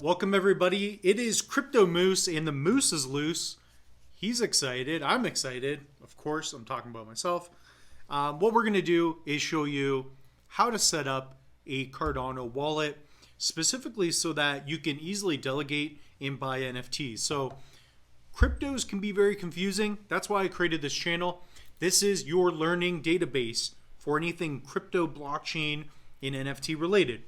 up? Welcome everybody. It is Crypto Moose and the moose is loose. He's excited. I'm excited. Of course, I'm talking about myself. What we're going to do is show you how to set up a Cardano wallet, specifically so that you can easily delegate and buy NFTs. So cryptos can be very confusing. That's why I created this channel. This is your learning database for anything crypto, blockchain, and NFT related.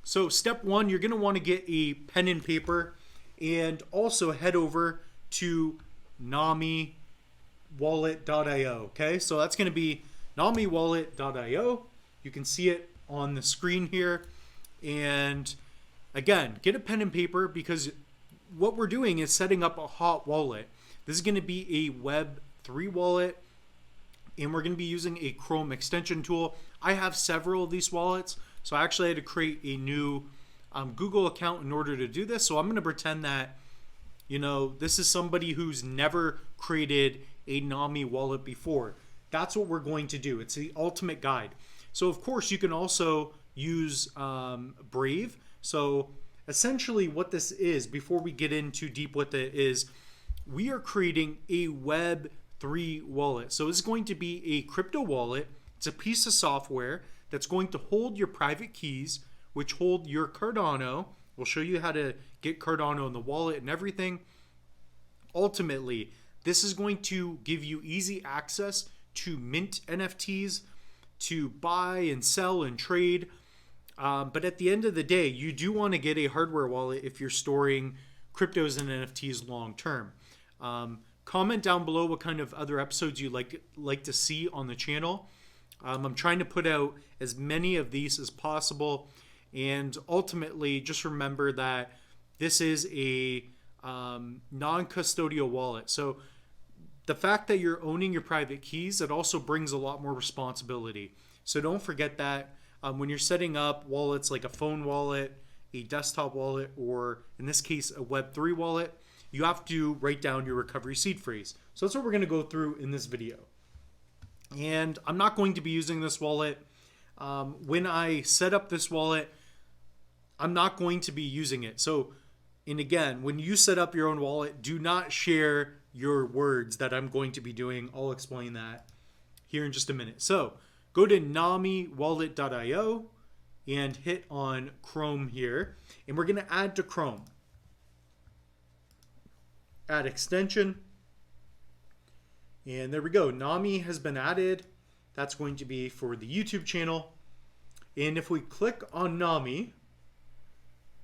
So step one, you're going to want to get a pen and paper and also head over to NAMI Wallet.io. Okay, so that's going to be NAMI Wallet.io. You can see it on the screen here. And again, get a pen and paper because what we're doing is setting up a hot wallet. This is going to be a Web3 wallet, and we're going to be using a Chrome extension tool. I have several of these wallets, so I actually had to create a new Google account in order to do this. So I'm going to pretend that, you know, this is somebody who's never created a NAMI wallet before. That's what we're going to do. It's the ultimate guide. So of course you can also use Brave. So essentially what this is, before we get in too deep with it, is we are creating a Web3 wallet. So it's going to be a crypto wallet. It's a piece of software that's going to hold your private keys, which hold your Cardano. We'll show you how to get Cardano in the wallet and everything. Ultimately, this is going to give you easy access to mint NFTs, to buy and sell and trade. But at the end of the day, you do want to get a hardware wallet if you're storing cryptos and NFTs long term. Comment down below what kind of other episodes you'd like to see on the channel. I'm trying to put out as many of these as possible. And ultimately, just remember that this is a non-custodial wallet. So the fact that you're owning your private keys, it also brings a lot more responsibility. So don't forget that when you're setting up wallets like a phone wallet, a desktop wallet, or in this case, a Web3 wallet, you have to write down your recovery seed phrase. So that's what we're going to go through in this video. And I'm not going to be using this wallet. When I set up this wallet, I'm not going to be using it. So, and again, when you set up your own wallet, do not share your words that I'm going to be doing. I'll explain that here in just a minute. So go to namiwallet.io and hit on Chrome here. And we're going to add to Chrome. Add extension. And there we go. NAMI has been added. That's going to be for the YouTube channel. And if we click on NAMI,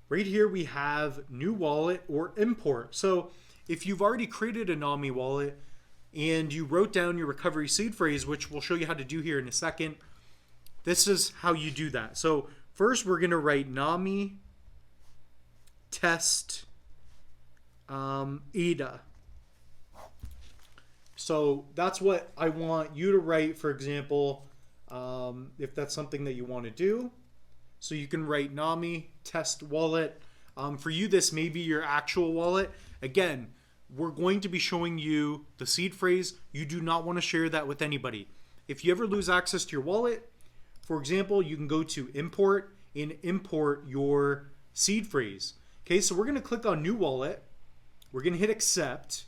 right here we have new wallet or import. So if you've already created a NAMI wallet and you wrote down your recovery seed phrase, which we'll show you how to do here in a second, this is how you do that. So first we're going to write NAMI test ADA. So that's what I want you to write, for example, if that's something that you want to do. So you can write NAMI test wallet. For you, this may be your actual wallet. Again, we're going to be showing you the seed phrase. You do not want to share that with anybody. If you ever lose access to your wallet, for example, you can go to import and import your seed phrase. Okay, so we're going to click on new wallet. We're going to hit accept.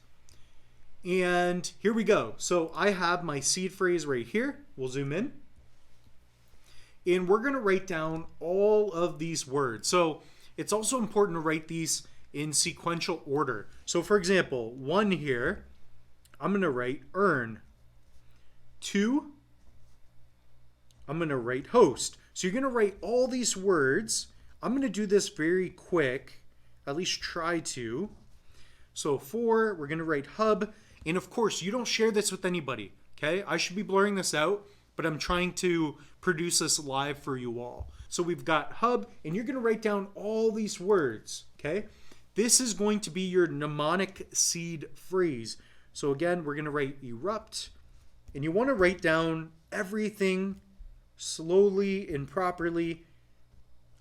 And here we go. So I have my seed phrase right here. We'll zoom in. And we're going to write down all of these words. So it's also important to write these in sequential order. So for example, 1 here, I'm going to write earn. 2, I'm going to write host. So you're going to write all these words. I'm going to do this very quick, at least try to. So 4, we're going to write hub. And of course, you don't share this with anybody, okay? I should be blurring this out, but I'm trying to produce this live for you all. So we've got hub, and you're going to write down all these words, okay? This is going to be your mnemonic seed phrase. So again, we're going to write erupt, and you want to write down everything slowly and properly.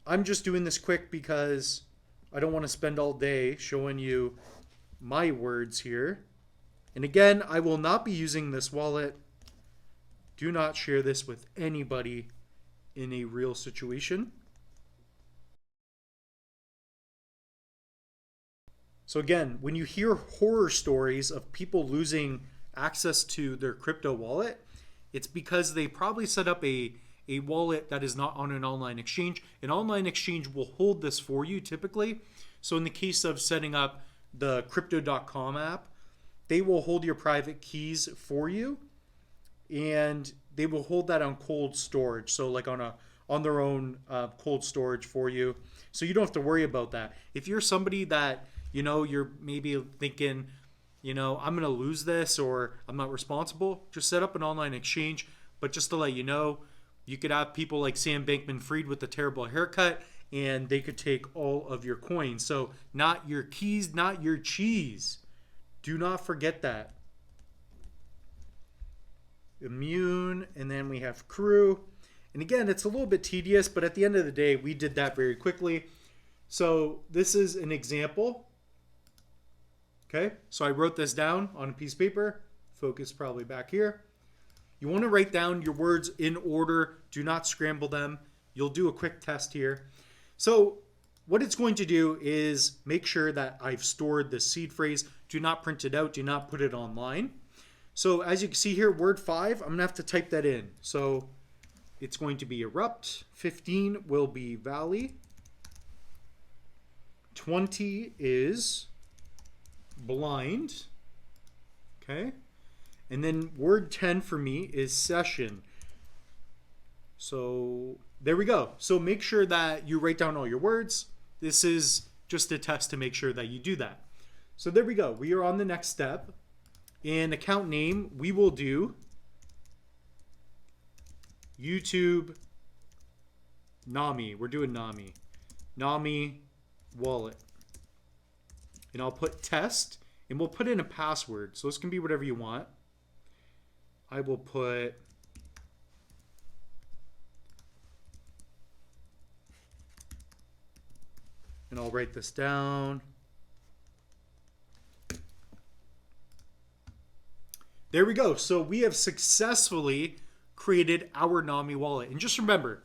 I'm just doing this quick because I don't want to spend all day showing you my words here. And again, I will not be using this wallet. Do not share this with anybody in a real situation. So again, when you hear horror stories of people losing access to their crypto wallet, it's because they probably set up a wallet that is not on an online exchange. An online exchange will hold this for you typically. So in the case of setting up the crypto.com app, they will hold your private keys for you, and they will hold that on cold storage. So like on their own cold storage for you. So you don't have to worry about that. If you're somebody that, you're maybe thinking, I'm going to lose this or I'm not responsible, just set up an online exchange. But just to let you know, you could have people like Sam Bankman-Fried with the terrible haircut, and they could take all of your coins. So not your keys, not your cheese. Do not forget that. Immune, and then we have crew. And again, it's a little bit tedious, but at the end of the day, we did that very quickly. So this is an example. Okay, so I wrote this down on a piece of paper. Focus probably back here. You want to write down your words in order. Do not scramble them. You'll do a quick test here. So what it's going to do is make sure that I've stored the seed phrase. Do not print it out. Do not put it online. So as you can see here, word 5, I'm going to have to type that in. So it's going to be erupt. 15 will be valley. 20 is blind. Okay. And then word 10 for me is session. So there we go. So make sure that you write down all your words. This is just a test to make sure that you do that. So there we go. We are on the next step. In account name, we will do YouTube NAMI. We're doing NAMI. NAMI Wallet. And I'll put test, and we'll put in a password. So this can be whatever you want. I will put and I'll write this down. There we go. So we have successfully created our NAMI wallet. And just remember,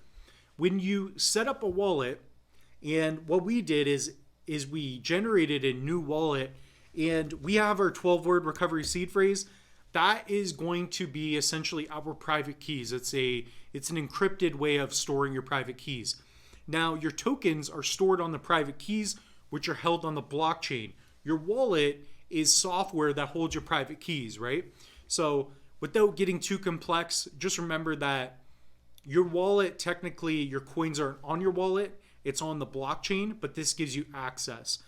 when you set up a wallet, and what we did is we generated a new wallet, and we have our 12-word recovery seed phrase. That is going to be essentially our private keys. It's an encrypted way of storing your private keys. Now, your tokens are stored on the private keys, which are held on the blockchain. Your wallet is software that holds your private keys, right? So without getting too complex, just remember that your wallet, technically your coins aren't on your wallet, it's on the blockchain, but this gives you access.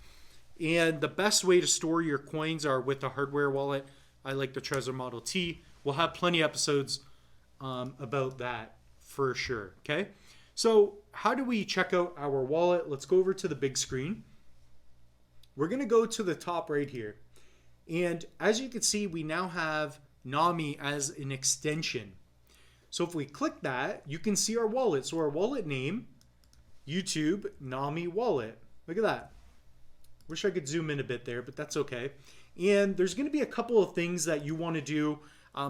And the best way to store your coins are with a hardware wallet. I like the Trezor Model T. We'll have plenty of episodes about that for sure, okay? So how do we check out our wallet? Let's go over to the big screen. We're gonna go to the top right here. And as you can see, we now have NAMI as an extension. So if we click that, you can see our wallet. So our wallet name, YouTube NAMI Wallet. Look at that. Wish I could zoom in a bit there, but that's okay. And there's going to be a couple of things that you want to do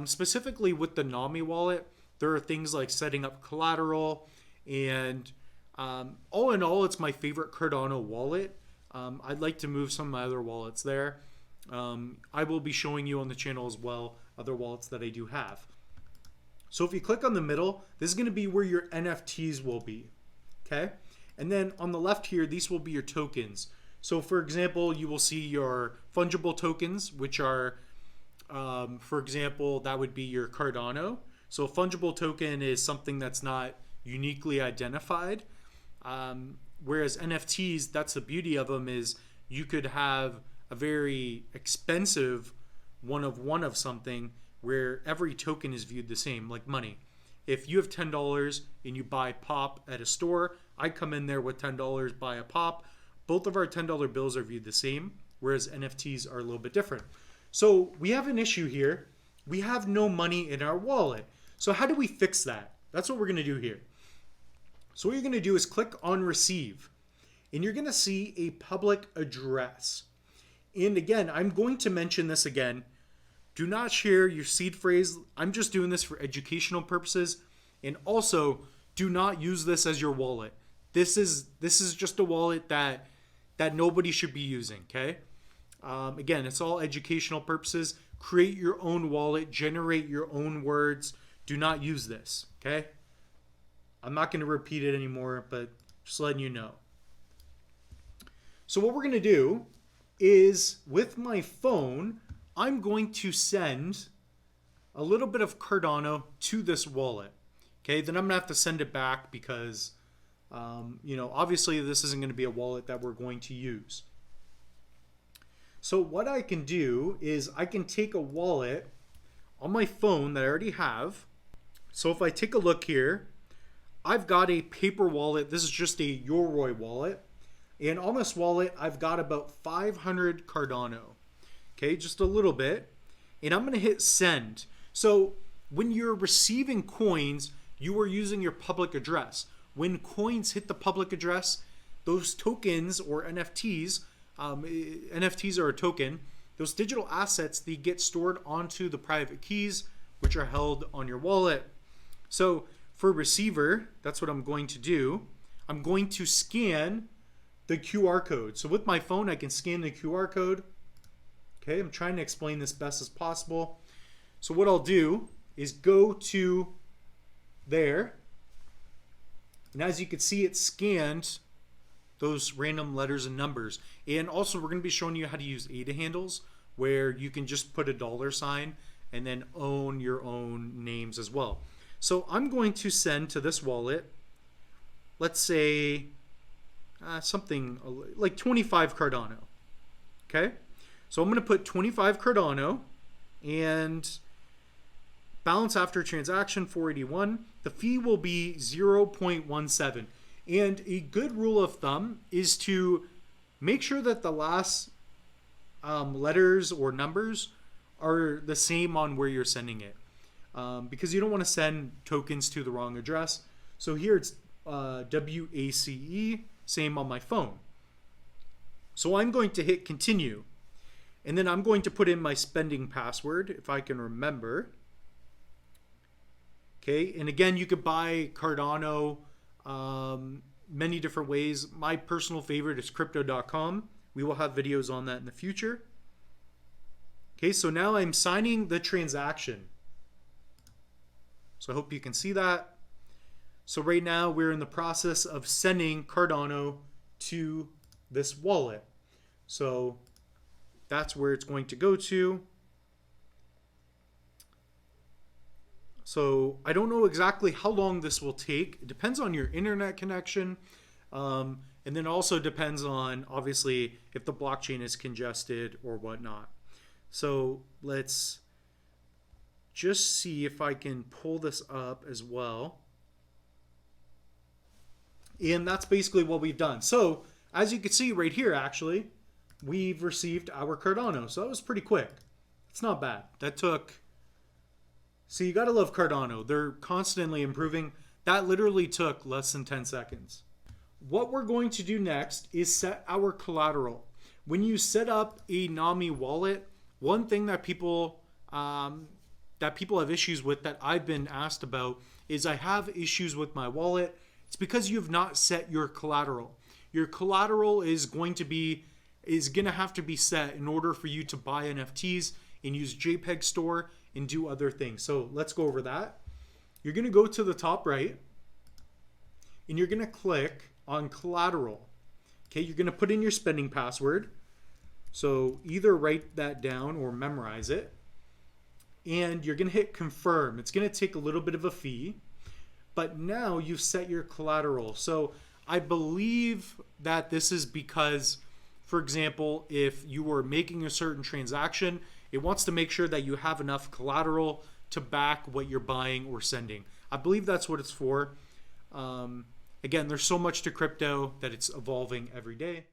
specifically with the NAMI wallet. There are things like setting up collateral, and all in all, it's my favorite Cardano wallet. I'd like to move some of my other wallets there. I will be showing you on the channel as well other wallets that I do have. So if you click on the middle, this is going to be where your NFTs will be. Okay. And then on the left here, these will be your tokens. So for example, you will see your fungible tokens, which are, for example, that would be your Cardano. So a fungible token is something that's not uniquely identified. Whereas NFTs, that's the beauty of them, is you could have a very expensive one of something where every token is viewed the same, like money. If you have $10 and you buy pop at a store, I come in there with $10, buy a pop. Both of our $10 bills are viewed the same, whereas NFTs are a little bit different. So we have an issue here. We have no money in our wallet. So how do we fix that? That's what we're going to do here. So what you're going to do is click on receive, and you're going to see a public address. And again, I'm going to mention this again. Do not share your seed phrase. I'm just doing this for educational purposes. And also, do not use this as your wallet. This is just a wallet that nobody should be using, okay? Again, it's all educational purposes. Create your own wallet, generate your own words. Do not use this, okay? I'm not going to repeat it anymore, but just letting you know. So what we're going to do is, with my phone, I'm going to send a little bit of Cardano to this wallet. Okay, then I'm going to have to send it back because, obviously this isn't going to be a wallet that we're going to use. So what I can do is I can take a wallet on my phone that I already have. So if I take a look here, I've got a paper wallet. This is just a Yoroi wallet. And on this wallet, I've got about 500 Cardano. Okay, just a little bit. And I'm going to hit send. So when you're receiving coins, you are using your public address. When coins hit the public address, those tokens or NFTs, NFTs are a token, those digital assets, they get stored onto the private keys, which are held on your wallet. So for receiver, that's what I'm going to do. I'm going to scan the QR code. So with my phone, I can scan the QR code. Okay, I'm trying to explain this best as possible. So what I'll do is go to there. And as you can see, it scanned those random letters and numbers. And also we're going to be showing you how to use ADA handles, where you can just put a $sign and then own your own names as well. So I'm going to send to this wallet, let's say something like 25 Cardano. Okay, so I'm going to put 25 Cardano and balance after transaction 481. The fee will be 0.17. And a good rule of thumb is to make sure that the last letters or numbers are the same on where you're sending it, because you don't want to send tokens to the wrong address. So here it's WACE, same on my phone. So I'm going to hit continue, and then I'm going to put in my spending password if I can remember. Okay, and again, you could buy Cardano many different ways. My personal favorite is crypto.com. We will have videos on that in the future. Okay, so now I'm signing the transaction. So I hope you can see that. So right now we're in the process of sending Cardano to this wallet. So that's where it's going to go to. So I don't know exactly how long this will take. It depends on your internet connection. And then also depends on, obviously, if the blockchain is congested or whatnot. So let's just see if I can pull this up as well. And that's basically what we've done. So as you can see right here, actually, we've received our Cardano. So that was pretty quick. It's not bad. That took... So you gotta love Cardano. They're constantly improving. That literally took less than 10 seconds. What we're going to do next is set our collateral. When you set up a NAMI wallet, one thing that people have issues with, that I've been asked about, is I have issues with my wallet. It's because you have not set your collateral. Your collateral is going to have to be set in order for you to buy NFTs and use JPEG Store and do other things. So let's go over that. You're going to go to the top right and you're going to click on collateral. Okay, you're going to put in your spending password. So either write that down or memorize it. And you're going to hit confirm. It's going to take a little bit of a fee, but now you've set your collateral. So I believe that this is because, for example, if you were making a certain transaction, it wants to make sure that you have enough collateral to back what you're buying or sending. I believe that's what it's for. Again, there's so much to crypto that it's evolving every day.